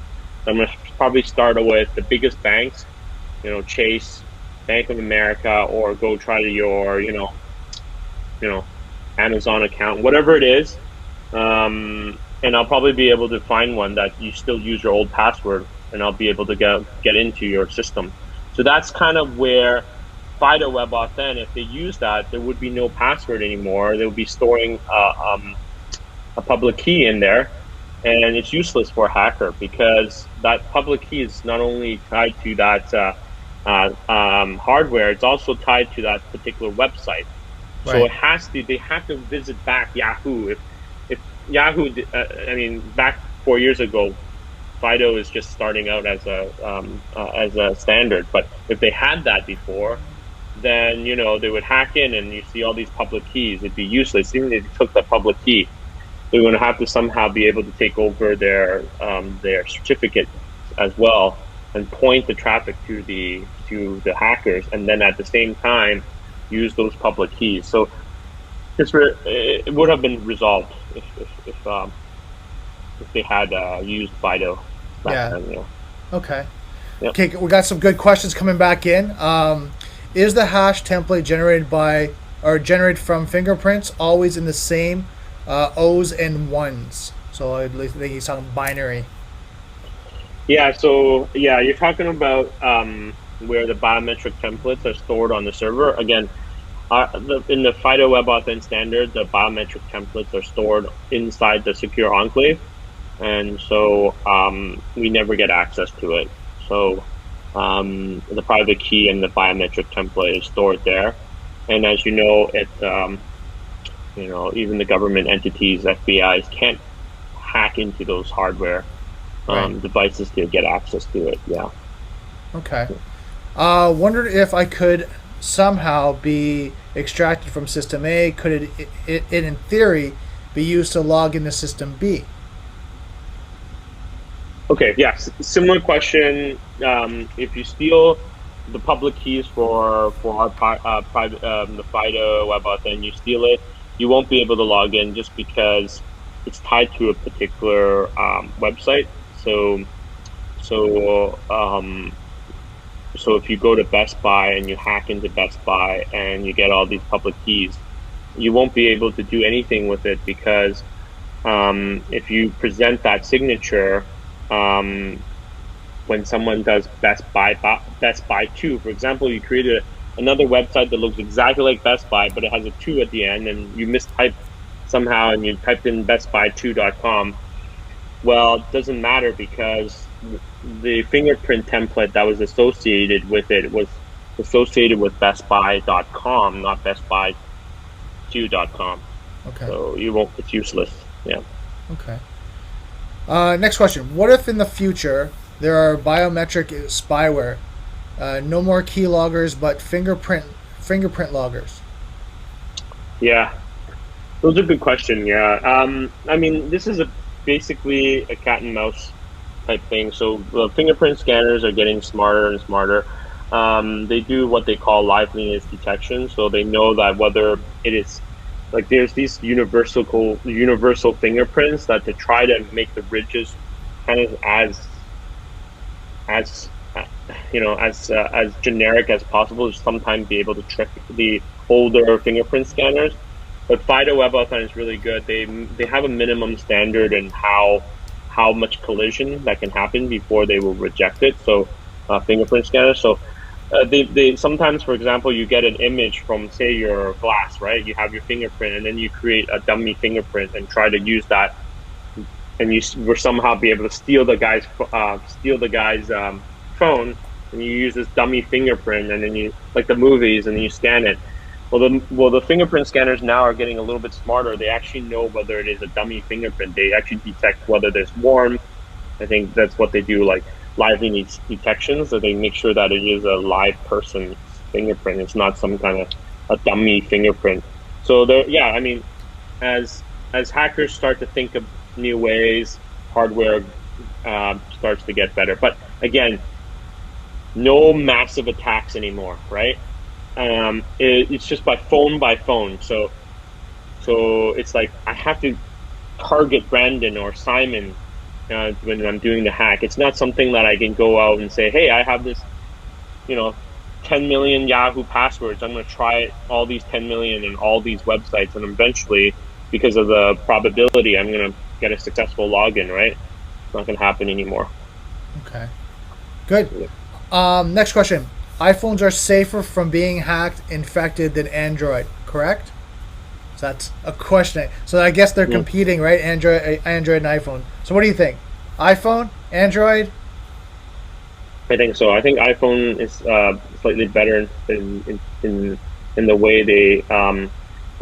So I'm going to probably start with the biggest banks, Chase, Bank of America, or go try to your, Amazon account, whatever it is. And I'll probably be able to find one that you still use your old password, and I'll be able to get into your system. So that's kind of where FIDO WebAuthn, if they use that, there would be no password anymore. They would be storing a public key in there, and it's useless for a hacker because that public key is not only tied to that hardware, it's also tied to that particular website. Right. So they have to visit back Yahoo. If Yahoo, back 4 years ago, FIDO is just starting out as a standard. But if they had that before, then they would hack in, and you see all these public keys. It'd be useless. Even if they took that public key, they're going to have to somehow be able to take over their certificate as well and point the traffic to the hackers, and then at the same time use those public keys. So it would have been resolved if they had used FIDO back then. Yeah. Okay. Yep. Okay, we got some good questions coming back in. Is the hash template generated from fingerprints always in the same O's and 1s? So I think he's talking binary. Yeah. So you're talking about where the biometric templates are stored on the server. Again, in the FIDO WebAuthn standard, the biometric templates are stored inside the secure enclave, and so we never get access to it. So the private key and the biometric template is stored there. And as you know, even the government entities, FBI's, can't hack into those hardware devices to get access to it. Yeah. Okay. Wondered if I could somehow be extracted from System A. Could it in theory, be used to log into System B? Okay, yes. Similar question. If you steal the public keys for our private the FIDO web auth and you steal it, you won't be able to log in just because it's tied to a particular website. So if you go to Best Buy and you hack into Best Buy and you get all these public keys, you won't be able to do anything with it because if you present that signature when someone does Best Buy 2, for example, you created another website that looks exactly like Best Buy, but it has a 2 at the end, and you mistyped somehow and you typed in bestbuy2.com. Well, it doesn't matter because the fingerprint template that was associated with it was associated with bestbuy.com, not bestbuy2.com. Okay. So it's useless. Yeah. Okay. Next question. What if in the future there are biometric spyware? No more key loggers, but fingerprint loggers. Yeah. Those are a good question. Yeah. I mean, this is basically a cat and mouse type thing. So the fingerprint scanners are getting smarter and smarter. They do what they call liveliness detection. So they know that whether it is like there's these universal fingerprints that to try to make the ridges kind of as generic as possible, to sometimes be able to trick the older fingerprint scanners. But FIDO Web Authn is really good. They have a minimum standard in how much collision that can happen before they will reject it. So fingerprint scanners. So they sometimes, for example, you get an image from, say, your glass, right? You have your fingerprint, and then you create a dummy fingerprint and try to use that, and you will somehow be able to steal the guy's phone, and you use this dummy fingerprint, and then you, like the movies, and then you scan it. Well, the fingerprint scanners now are getting a little bit smarter. They actually know whether it is a dummy fingerprint. They actually detect whether there's warmth. I think that's what they do, like liveness detections, so they make sure that it is a live person's fingerprint. It's not some kind of a dummy fingerprint. So I mean, as hackers start to think of new ways, hardware starts to get better. But again, no massive attacks anymore, right? It's just by phone. So it's like I have to target Brandon or Simon when I'm doing the hack. It's not something that I can go out and say, hey, I have this, 10 million Yahoo passwords. I'm going to try all these 10 million and all these websites, and eventually, because of the probability, I'm going to get a successful login, right? It's not going to happen anymore. Okay. Good. Next question. iPhones are safer from being hacked, infected than Android, correct? So that's a question. So I guess they're competing, right? Android and iPhone. So what do you think? iPhone, Android? I think so. I think iPhone is slightly better in the way they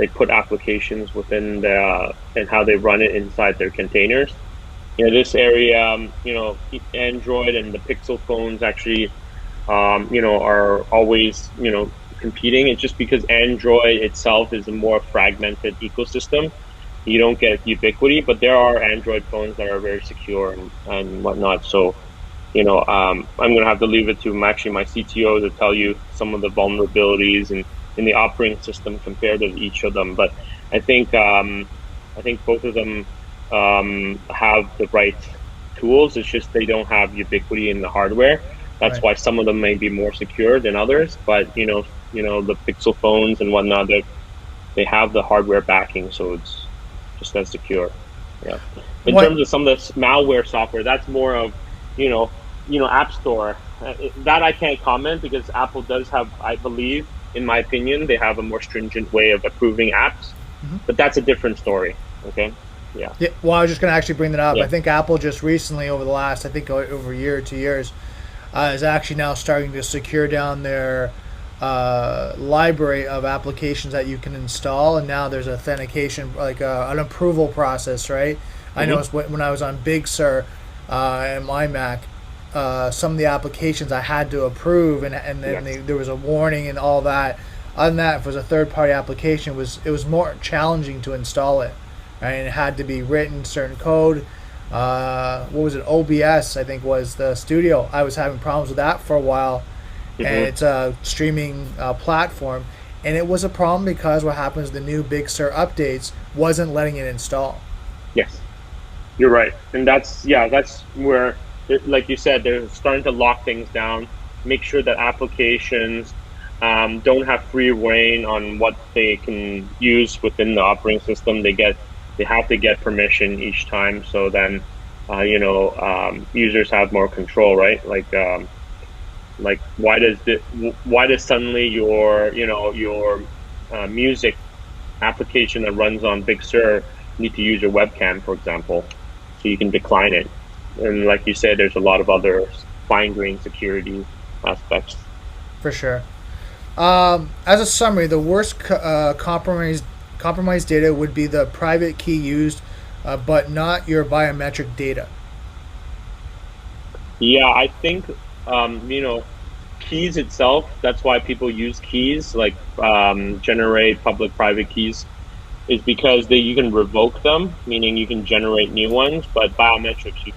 put applications within and how they run it inside their containers. This area, Android and the Pixel phones actually, are always, competing. It's just because Android itself is a more fragmented ecosystem. You don't get ubiquity, but there are Android phones that are very secure and whatnot. So, I'm going to have to leave it to my CTO to tell you some of the vulnerabilities in the operating system compared to each of them. But I think both of them have the right tools. It's just they don't have ubiquity in the hardware. That's why some of them may be more secure than others. But the Pixel phones and whatnot, they have the hardware backing, so it's just as secure. Yeah. In terms of some of the malware software, that's more of App Store. That I can't comment because Apple does have, I believe, in my opinion, they have a more stringent way of approving apps. Mm-hmm. But that's a different story. Okay. Yeah. Well, I was just going to actually bring that up. Yeah. I think Apple just recently, over the last, over a year or 2 years, is actually now starting to secure down their library of applications that you can install, and now there's authentication, like an approval process, right? I noticed when I was on Big Sur and my Mac, some of the applications I had to approve, and then there was a warning and all that. Other than that, if it was a third-party application, it was more challenging to install it, right? And it had to be written certain code. What was it? OBS, I think, was the studio. I was having problems with that for a while, and it's a streaming platform, and it was a problem because what happens, the new Big Sur updates wasn't letting it install. Yes, you're right, and that's where, like you said, they're starting to lock things down, make sure that applications don't have free reign on what they can use within the operating system. They have to get permission each time. So then, users have more control, right? Like why does suddenly your music application that runs on Big Sur need to use your webcam, for example, so you can decline it? And like you said, there's a lot of other fine-grained security aspects. For sure. As a summary, the worst compromised data would be the private key used, but not your biometric data. Yeah, I think keys itself. That's why people use keys, like generate public-private keys, is because you can revoke them, meaning you can generate new ones. But biometrics, you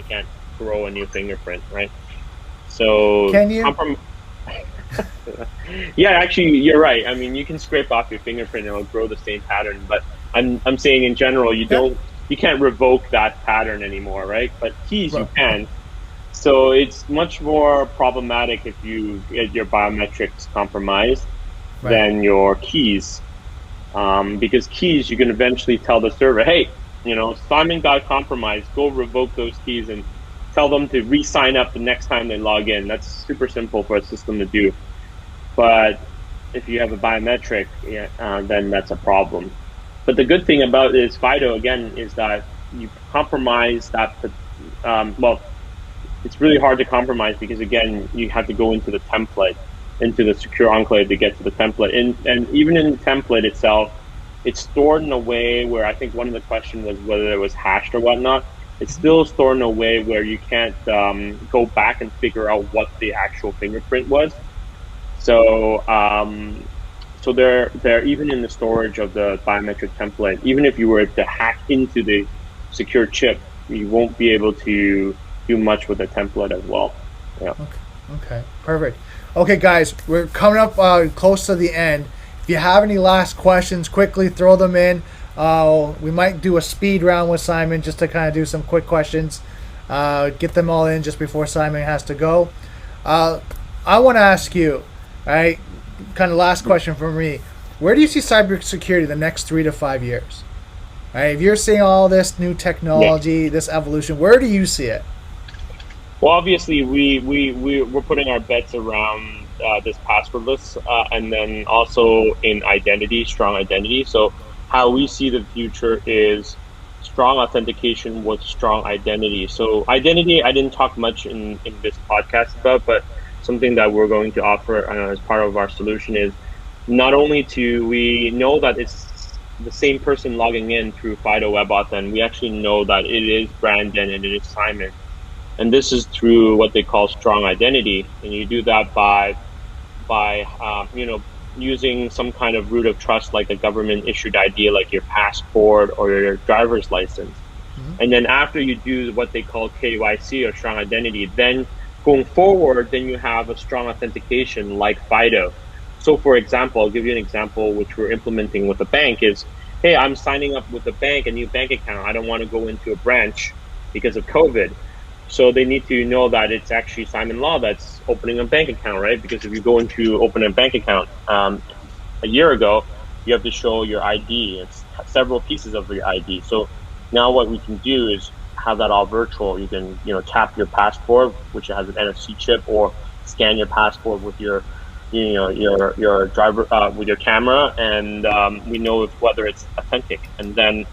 can't grow a new fingerprint, right? So can you? Yeah, actually, you're right. I mean, you can scrape off your fingerprint and it'll grow the same pattern. But I'm saying in general, you can't revoke that pattern anymore, right? But keys, you can. So it's much more problematic if you get your biometrics compromised than your keys, because keys, you can eventually tell the server, hey, Simon got compromised. Go revoke those keys and tell them to re-sign up the next time they log in. That's super simple for a system to do. But if you have a biometric, then that's a problem. But the good thing about this FIDO, again, is that you compromise that. It's really hard to compromise because, again, you have to go into the template, into the secure enclave to get to the template. And even in the template itself, it's stored in a way where I think one of the questions was whether it was hashed or whatnot. It's still stored in a way where you can't go back and figure out what the actual fingerprint was. So they're even in the storage of the biometric template. Even if you were to hack into the secure chip, you won't be able to do much with the template as well. Yeah. Okay. Perfect. Okay, guys, we're coming up close to the end. If you have any last questions, quickly throw them in. We might do a speed round with Simon just to kind of do some quick questions. Get them all in just before Simon has to go. I want to ask you, right, kind of last question for me. Where do you see cybersecurity the next 3 to 5 years? Right, if you're seeing all this new technology, this evolution, where do you see it? Well, obviously, we're putting our bets around this passwordless, and then also in identity, strong identity. So how we see the future is strong authentication with strong identity. So identity, I didn't talk much in this podcast about, but something that we're going to offer as part of our solution is not only we know that it's the same person logging in through FIDO WebAuthn, we actually know that it is Brandon and it is Simon. And this is through what they call strong identity. And you do that by using some kind of root of trust, like a government issued ID, like your passport or your driver's license. And then after you do what they call KYC or strong identity, then going forward, then you have a strong authentication like FIDO. So for example, I'll give you an example which we're implementing with a bank is, hey, I'm signing up with a bank, a new bank account. I don't want to go into a branch because of COVID. So they need to know that it's actually Simon Law that's opening a bank account, right? Because if you go into open a bank account a year ago, you have to show your ID. It's several pieces of your ID. So now what we can do is have that all virtual. You can, tap your passport, which has an NFC chip, or scan your passport with your driver with your camera, and we know whether it's authentic. And then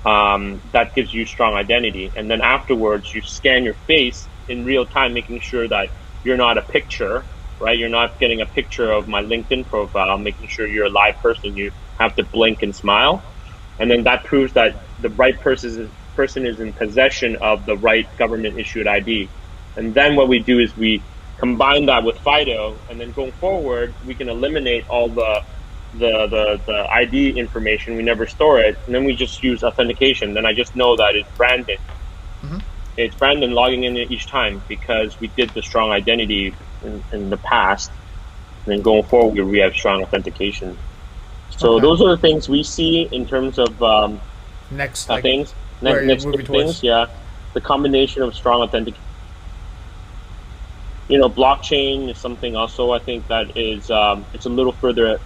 that gives you strong identity. And then afterwards, you scan your face in real time, making sure that you're not a picture, right? You're not getting a picture of my LinkedIn profile, making sure you're a live person. You have to blink and smile. And then that proves that the right person is in possession of the right government issued ID. And then what we do is we combine that with FIDO, and then going forward, we can eliminate all the ID information. We never store it, and then we just use authentication. Then I just know that it's Brandon. Mm-hmm. It's Brandon logging in each time because we did the strong identity in the past. And then going forward, we have strong authentication. So those are the things we see in terms of things. Next things, yeah. The combination of strong authentication. Blockchain is something also I think that is it's a little further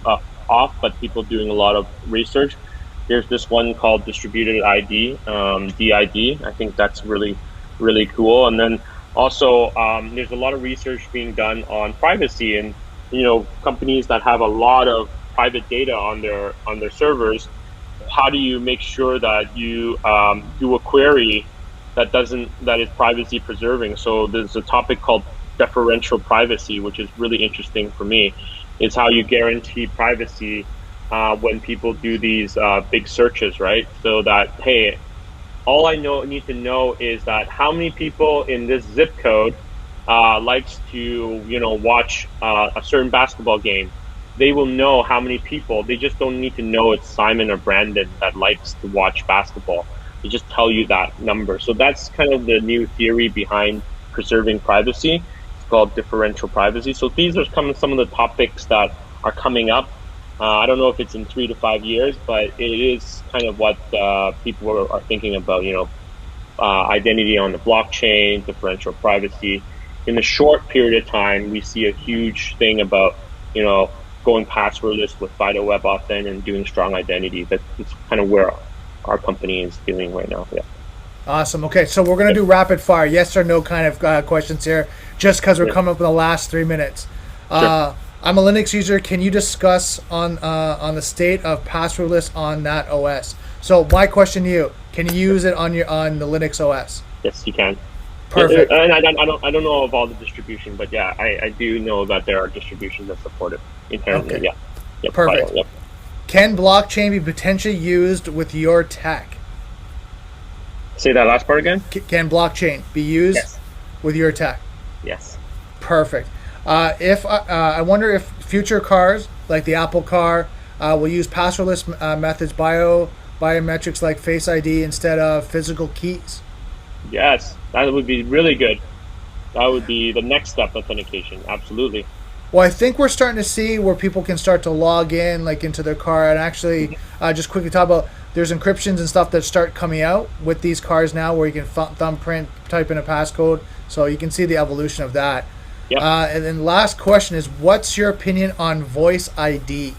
off, but people doing a lot of research. There's this one called distributed ID, DID. I think that's really, really cool. And then also there's a lot of research being done on privacy, and companies that have a lot of private data on their servers. How do you make sure that you do a query that is privacy preserving? So there's a topic called deferential privacy, which is really interesting for me. It's how you guarantee privacy when people do these big searches, right? So that, hey, all I need to know is that how many people in this zip code likes to watch a certain basketball game. They will know how many people. They just don't need to know it's Simon or Brandon that likes to watch basketball. They just tell you that number. So that's kind of the new theory behind preserving privacy. It's called differential privacy. So these are some of the topics that are coming up. I don't know if it's in 3 to 5 years, but it is kind of what people are thinking about, identity on the blockchain, differential privacy. In the short period of time, we see a huge thing about, going passwordless with FIDO Web Authent and doing strong identity. That's kind of where our company is doing right now. Yeah. Awesome. Okay, so we're going to do rapid fire, yes or no kind of questions here, just because we're coming up in the last 3 minutes. Sure. I'm a Linux user. Can you discuss on the state of passwordless on that OS? So my question to you: can you use it on the Linux OS? Yes, you can. Perfect. And I don't know of all the distribution, but yeah, I do know that there are distributions that support it inherently. Okay. Yeah. Yep, perfect. FIDO, yep. Can blockchain be potentially used with your tech? Say that last part again. Can blockchain be used with your tech? Yes. Perfect. I wonder if future cars like the Apple Car will use passwordless methods, biometrics like Face ID instead of physical keys. Yes, that would be really good. That would be the next step, authentication. Absolutely. Well, I think we're starting to see where people can start to log in into their car, and actually just quickly talk about there's encryptions and stuff that start coming out with these cars now where you can thumbprint, type in a passcode, so you can see the evolution of that. Yep. And then last question is, what's your opinion on voice ID?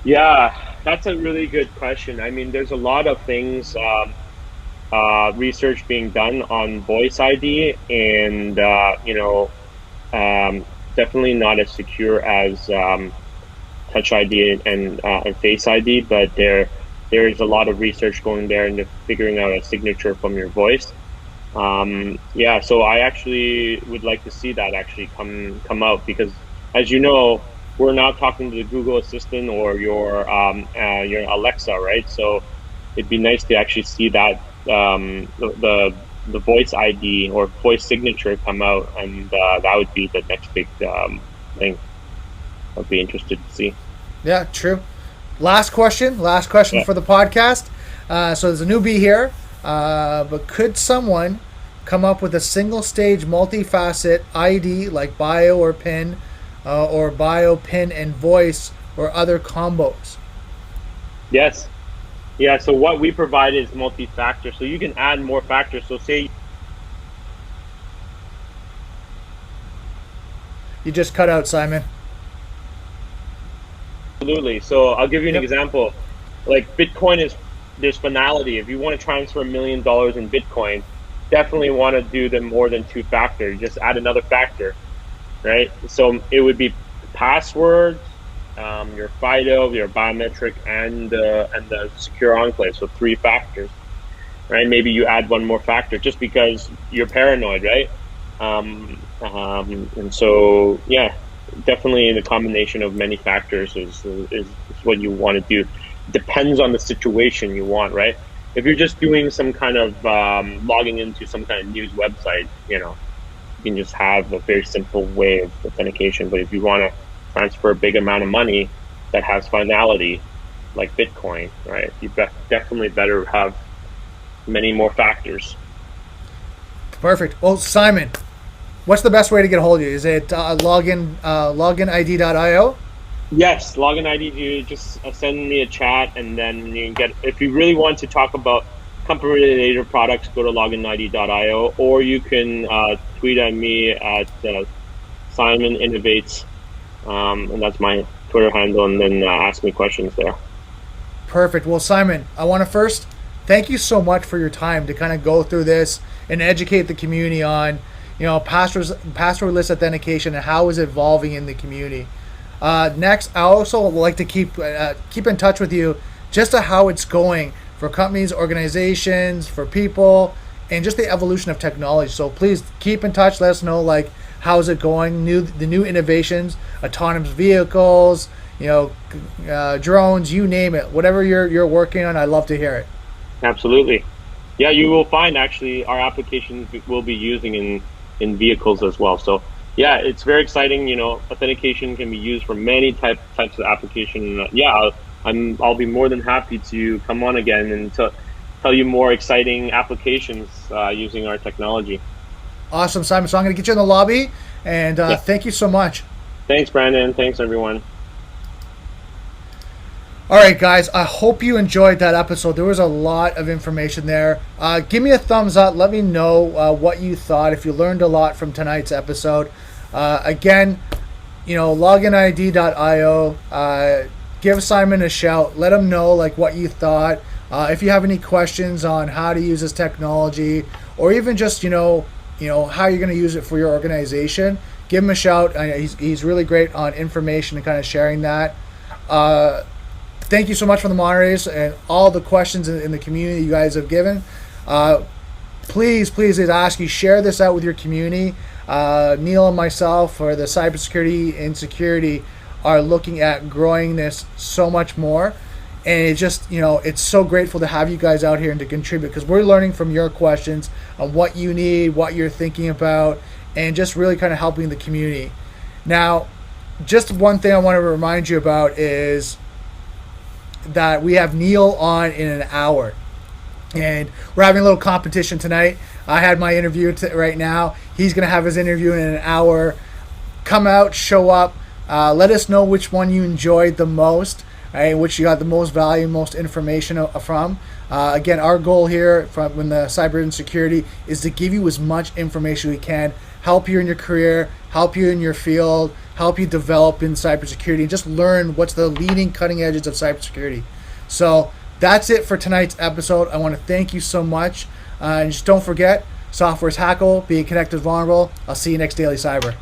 Yeah, that's a really good question. I mean, there's a lot of things, research being done on voice ID, and definitely not as secure as Touch ID and Face ID, but there is a lot of research going there into figuring out a signature from your voice. So I actually would like to see that actually come out, because as you know, we're now talking to the Google Assistant or your Alexa, right? So it'd be nice to actually see that the voice ID or voice signature come out, and that would be the next big thing I'd be interested to see. Yeah, true. Last question for the podcast. So there's a newbie here, but could someone come up with a single stage multi-facet ID like bio or PIN, or bio, PIN, and voice, or other combos? Yes. Yeah, so what we provide is multi-factor, so you can add more factors. So say you just cut out, Simon. Absolutely. So I'll give you an example. Like Bitcoin there's finality. If you want to transfer $1 million in Bitcoin, definitely want to do them more than 2 factor. Just add another factor, right? So it would be passwords, your FIDO, your biometric, and the secure enclave. So 3 factors, right? Maybe you add one more factor just because you're paranoid, right? And so, yeah, definitely the combination of many factors is what you want to do. Depends on the situation you want, right? If you're just doing some kind of logging into some kind of news website, you can just have a very simple way of authentication. But if you want to transfer a big amount of money that has finality, like Bitcoin, right, you definitely better have many more factors. Perfect. Well, Simon, what's the best way to get a hold of you? Is it LoginID.io? Yes, LoginID. You just send me a chat, and then you can get. If you really want to talk about company-related products, go to LoginID.io, or you can tweet at me at Simon Innovates, and that's my Twitter handle, and then ask me questions there. Perfect. Well, Simon, I want to first thank you so much for your time to kind of go through this and educate the community on, passwordless authentication and how it's evolving in the community. Next, I also would like to keep in touch with you just to how it's going for companies, organizations, for people, and just the evolution of technology. So please keep in touch. Let us know how's it going, the new innovations, autonomous vehicles, drones, you name it. Whatever you're working on, I'd love to hear it. Absolutely. Yeah, you will find actually our applications we'll be using in vehicles as well. So yeah, it's very exciting. Authentication can be used for many types of application. I'll be more than happy to come on again and tell you more exciting applications using our technology. Awesome, Simon. So I'm going to get you in the lobby, and Thank you so much. Thanks, Brandon. Thanks, everyone. All right, guys, I hope you enjoyed that episode. There was a lot of information there. Give me a thumbs up. Let me know what you thought, if you learned a lot from tonight's episode. Again, loginid.io. Give Simon a shout. Let him know what you thought. If you have any questions on how to use this technology, or even just how you're going to use it for your organization, give him a shout. He's really great on information and kind of sharing that. Thank you so much for the moderators and all the questions in the community you guys have given. Please, I ask you, share this out with your community. Neil and myself, for the cybersecurity and security, are looking at growing this so much more. And it just, it's so grateful to have you guys out here and to contribute, because we're learning from your questions on what you need, what you're thinking about, and just really kind of helping the community. Now, just one thing I want to remind you about is that we have Neil on in an hour, and we're having a little competition tonight. I had my interview right now. He's going to have his interview in an hour. Come out, show up, let us know which one you enjoyed the most, right, which you got the most value, most information from. Again, our goal here from the cyber insecurity is to give you as much information we can, help you in your career, help you in your field, help you develop in cybersecurity, and just learn what's the leading cutting edges of cybersecurity. So that's it for tonight's episode. I want to thank you so much. And just don't forget, software is hackable, being connected vulnerable. I'll see you next Daily Cyber.